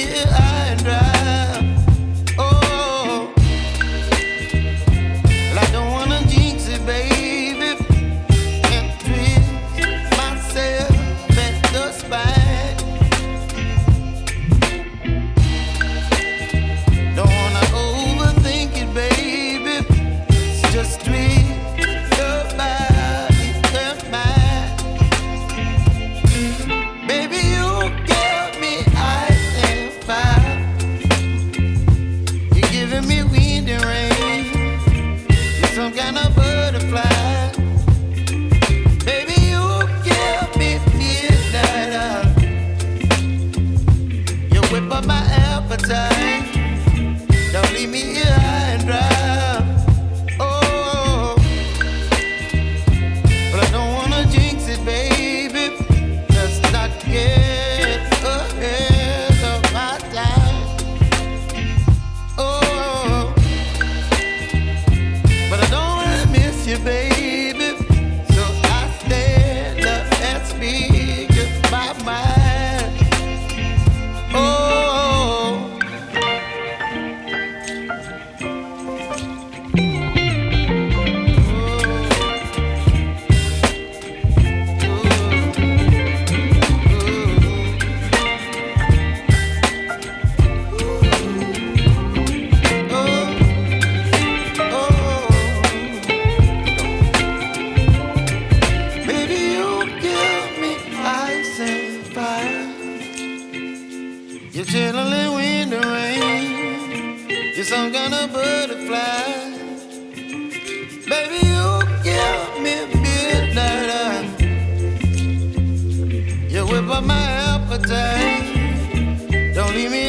here high and dry. Oh, well, I don't wanna jinx it, baby, and twist myself at the spine. Don't wanna overthink it, baby. It's just twist your body and mine. Baby, you give me ice and fire. You're giving me wind and rain. You're some kind of butterfly. Baby, you give me midnight oil. You whip up my appetite. Don't leave me here high and dry. Oh, but I don't wanna jinx it, baby. Let's not get ahead of my time. Oh, but I don't wanna miss you, baby. So I stand up and speak my mind. Oh. Baby, you give me ice and fire. You're chilling wind and rain. You're some kind of butterfly. Baby, you give me midnight oil. You whip up my appetite. Don't leave me